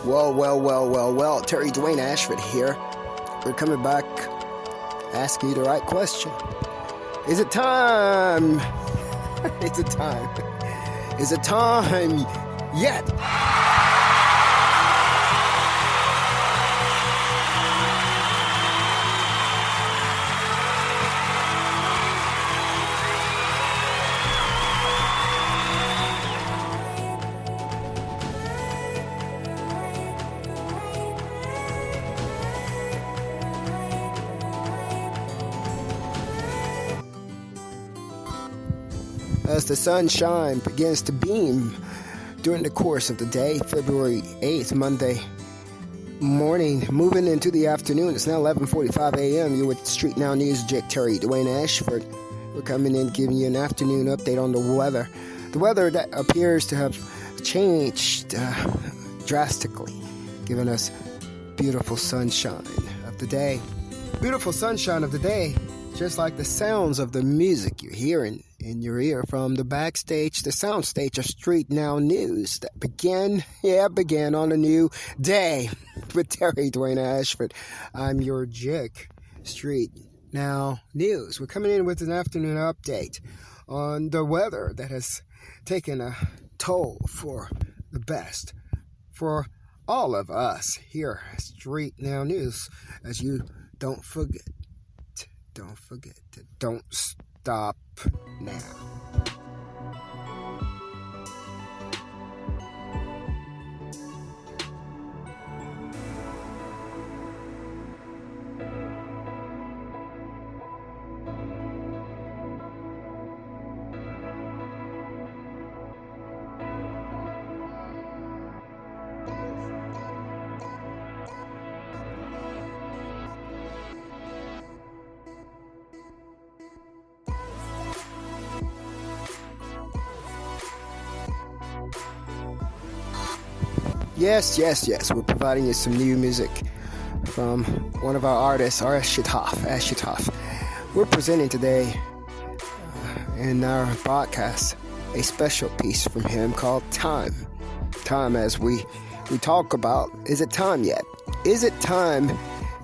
Well, Terry DWAYNE ASHFORD here. We're coming back, asking you the right question. Is it time? Is it time? Is it time yet? As the sunshine begins to beam during the course of the day, February 8th, Monday morning, moving into the afternoon. It's now 11:45 a.m. You're with StreetNOW News, Terry DWAYNE ASHFORD. We're coming in giving you an afternoon update on the weather. The weather that appears to have changed drastically, giving us beautiful sunshine of the day. Beautiful sunshine of the day, just like the sounds of the music you're hearing in your ear from the backstage, the soundstage of StreetNOW News that began on a new day with Terry DWAYNE ASHFORD. I'm your jig, StreetNOW News. We're coming in with an afternoon update on the weather that has taken a toll for the best for all of us here at StreetNOW News. As you don't forget to don't stop now. Yes. We're providing you some new music from one of our artists, Ashutosh. We're presenting today in our broadcast a special piece from him called Time. Time, as we talk about, is it time yet? Is it time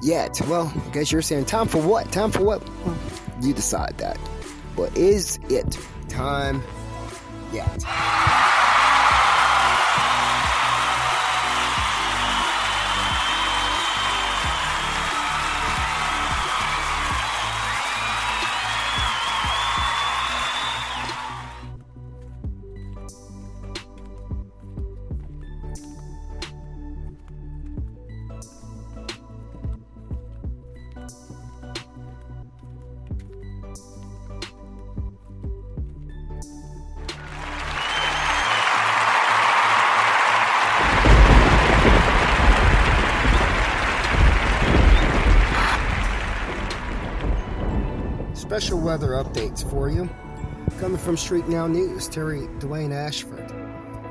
yet? Well, I guess you're saying time for what? Time for what? Well, you decide that. But is it time yet? Special weather updates for you, coming from StreetNOW News, Terry DWAYNE ASHFORD,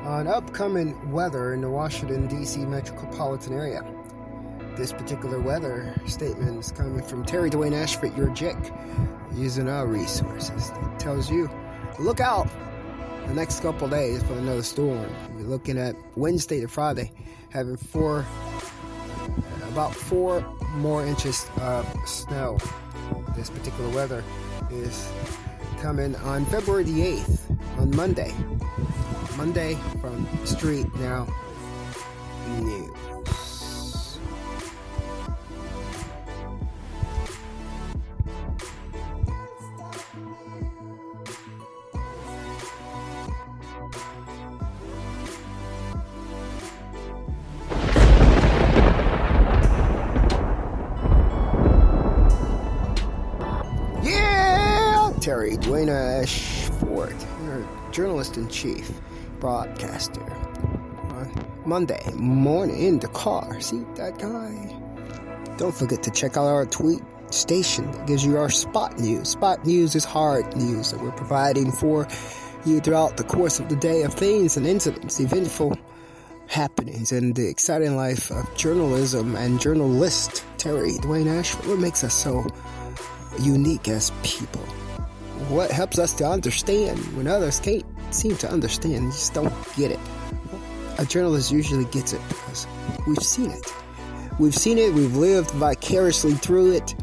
on upcoming weather in the Washington, D.C. metropolitan area. This particular weather statement is coming from Terry DWAYNE ASHFORD, your JIC, using our resources. It tells you, look out the next couple days for another storm. We're looking at Wednesday to Friday, having about 4 more inches of snow. This particular weather is coming on February the 8th, on Monday from StreetNOW News. Terry DWAYNE ASHFORD, your journalist-in-chief, broadcaster, on Monday morning in the car. See that guy? Don't forget to check out our tweet station that gives you our spot news. Spot news is hard news that we're providing for you throughout the course of the day of things and incidents, eventful happenings, and the exciting life of journalism and journalist Terry DWAYNE ASHFORD. What makes us so unique as people? What helps us to understand when others can't seem to understand, just don't get it? a journalist usually gets it because we've seen it. We've seen it, we've lived vicariously through it,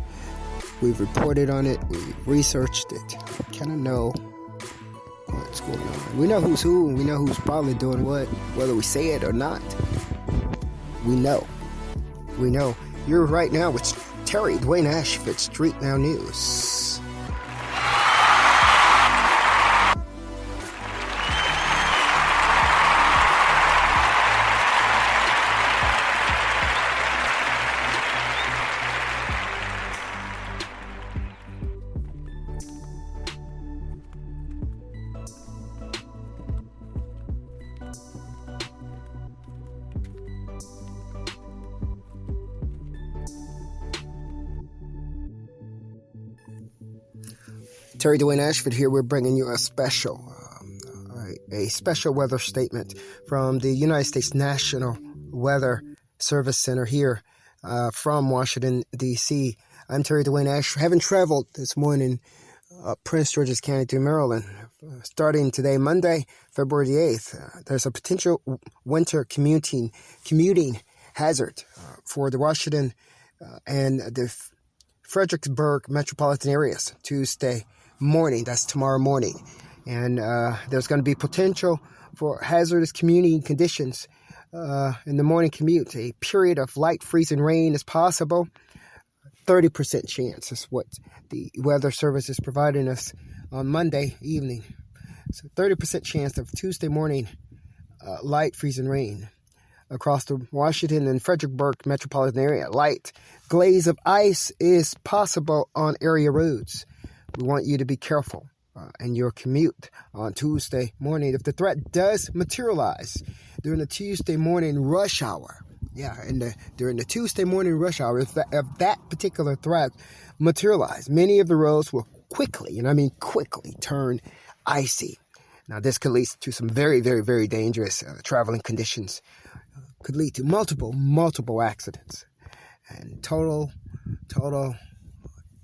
we've reported on it, we've researched it. We kind of know what's going on. We know who's who, and we know who's probably doing what, whether we say it or not. We know. We know. You're right now with Terry DWAYNE ASHFORD, StreetNOW News. Terry DWAYNE ASHFORD here. We're bringing you a special weather statement from the United States National Weather Service Center here from Washington, D.C. I'm Terry DWAYNE ASHFORD. Having traveled this morning Prince George's County to Maryland, starting today, Monday, February the 8th, there's a potential winter commuting hazard for the Washington and the Fredericksburg metropolitan areas Tuesday morning. That's tomorrow morning. And there's going to be potential for hazardous commuting conditions in the morning commute. A period of light freezing rain is possible. 30% chance is what the weather service is providing us on Monday evening. So 30% chance of Tuesday morning light freezing rain across the Washington and Fredericksburg metropolitan area. Light glaze of ice is possible on area roads. We want you to be careful in your commute on Tuesday morning. If the threat does materialize during the Tuesday morning rush hour, during the Tuesday morning rush hour, if that particular threat materializes, many of the roads will quickly, and I mean quickly, turn icy. Now, this could lead to some very, very, very dangerous traveling conditions. Could lead to multiple accidents and total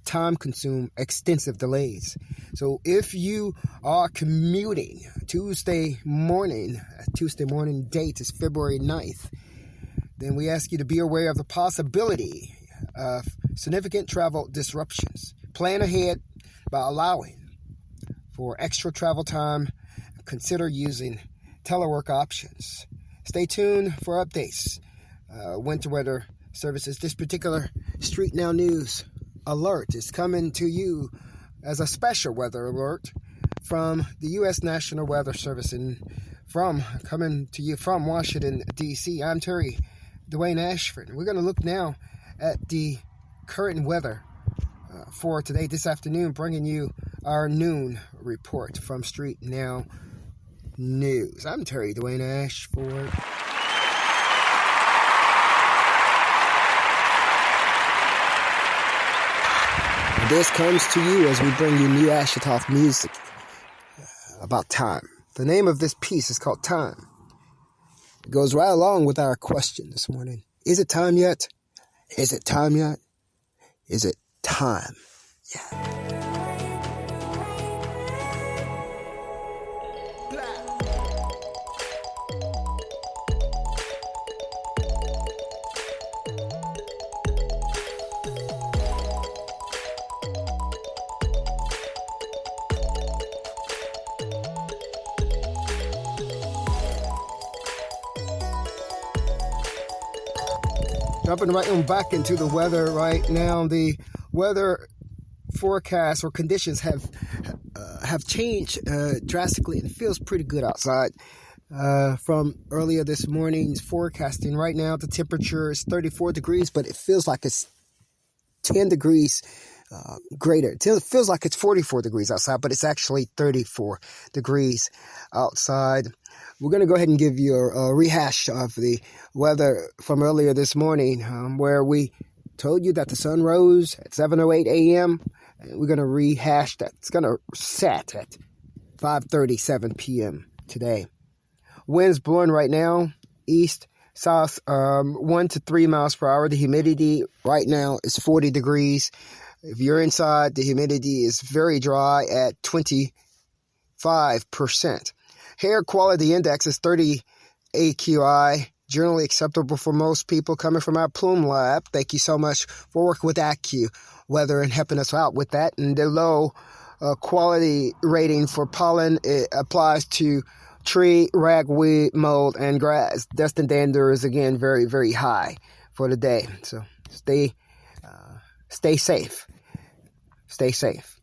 time-consume extensive delays. So if you are commuting Tuesday morning date is February 9th, then we ask you to be aware of the possibility of significant travel disruptions. Plan ahead by allowing for extra travel time. Consider using telework options. Stay tuned for updates. Winter weather services. This particular StreetNOW News alert is coming to you as a special weather alert from the U.S. National Weather Service and coming to you from Washington, D.C. I'm Terry DWAYNE ASHFORD. We're going to look now at the current weather for today, this afternoon, bringing you our noon report from StreetNOW News. I'm Terry DWAYNE ASHFORD. This comes to you as we bring you new Ashutosh music about time. The name of this piece is called Time. It goes right along with our question this morning. Is it time yet? Is it time yet? Is it time yet? Jumping right on back into the weather right now. The weather forecasts or conditions have changed drastically, and it feels pretty good outside. From earlier this morning's forecasting, right now the temperature is 34 degrees, but it feels like it's 10 degrees greater. It feels like it's 44 degrees outside, but it's actually 34 degrees outside. We're going to go ahead and give you a rehash of the weather from earlier this morning, where we told you that the sun rose at 7:08 a.m. And we're going to rehash that. It's going to set at 5:37 p.m. today. Winds blowing right now, east, south, 1 to 3 miles per hour. The humidity right now is 40 degrees. If you're inside, the humidity is very dry at 25%. Air quality index is 32 AQI, generally acceptable for most people, coming from our Plume Lab. Thank you so much for working with AccuWeather and helping us out with that. And the low quality rating for pollen, it applies to tree, ragweed, mold, and grass. Dust and dander is, again, very, very high for the day. So stay safe. Stay safe.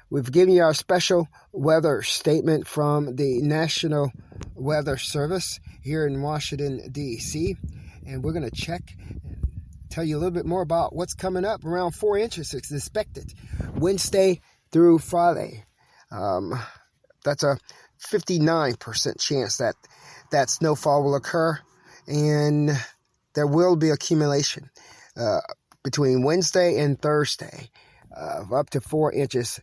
We've given you our special weather statement from the National Weather Service here in Washington, D.C. And we're going to check and tell you a little bit more about what's coming up. Around 4 inches is expected Wednesday through Friday. That's a 59% chance that snowfall will occur, and there will be accumulation between Wednesday and Thursday of up to 4 inches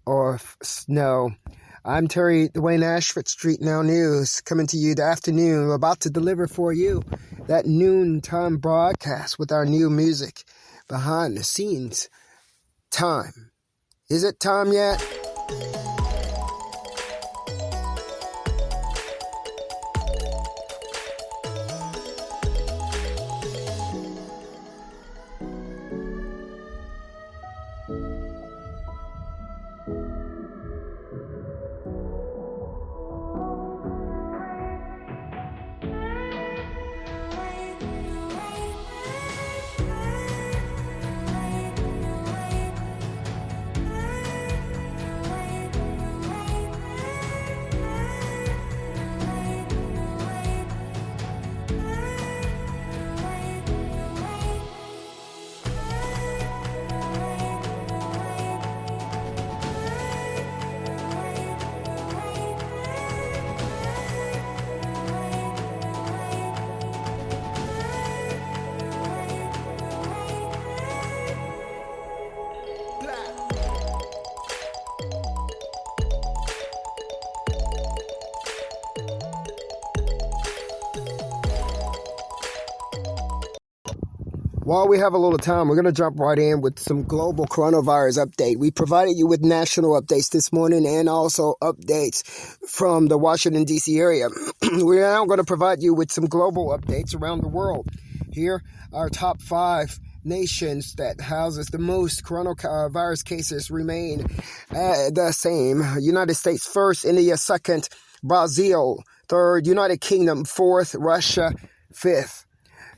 of snow. I'm Terry DWAYNE ASHFORD, StreetNOW News, coming to you the afternoon. We're about to deliver for you that noontime broadcast with our new music behind the scenes. Time. Is it time yet? While we have a little time, we're going to jump right in with some global coronavirus update. We provided you with national updates this morning and also updates from the Washington, D.C. area. We're now going to provide you with some global updates around the world. Here are top 5 nations that houses the most coronavirus cases remain the same. United States first, India second, Brazil third, United Kingdom fourth, Russia fifth.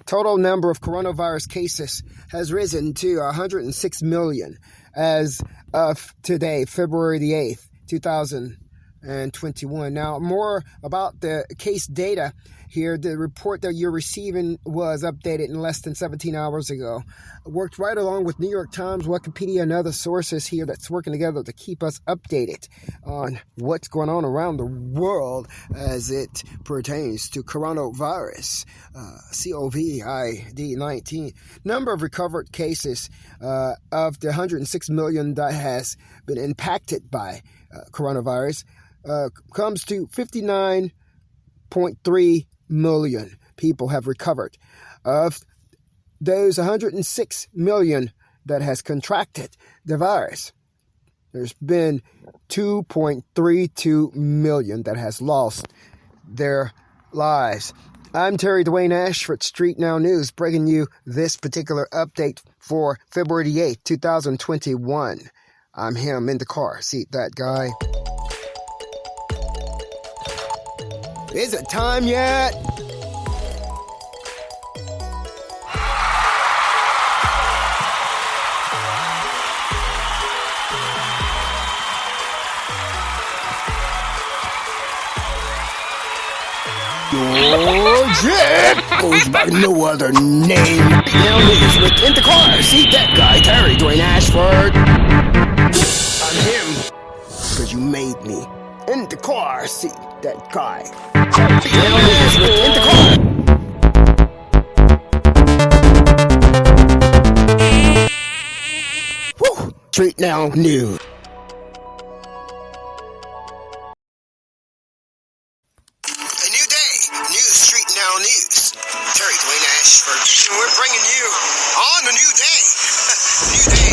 Total number of coronavirus cases has risen to 106 million as of today, February the 8th, 2021. Now, more about the case data here. The report that you're receiving was updated in less than 17 hours ago. Worked right along with New York Times, Wikipedia, and other sources here that's working together to keep us updated on what's going on around the world as it pertains to coronavirus, COVID-19. Number of recovered cases of the 106 million that has been impacted by coronavirus comes to 59.3 million people have recovered. Of those 106 million that has contracted the virus, there's been 2.32 million that has lost their lives. I'm Terry DWAYNE ASHFORD, StreetNOW News, bringing you this particular update for February the 8th, 2021. I'm him in the car seat, that guy. Is it time yet? Georgia goes by no other name. Now news with in the car seat, that guy, Terry DWAYNE ASHFORD. I'm him because you made me. In the car seat, that guy. Now news with in the car. Woo! StreetNOW News. StreetNOW News. Terry DWAYNE ASHFORD. And we're bringing you on a new day. New day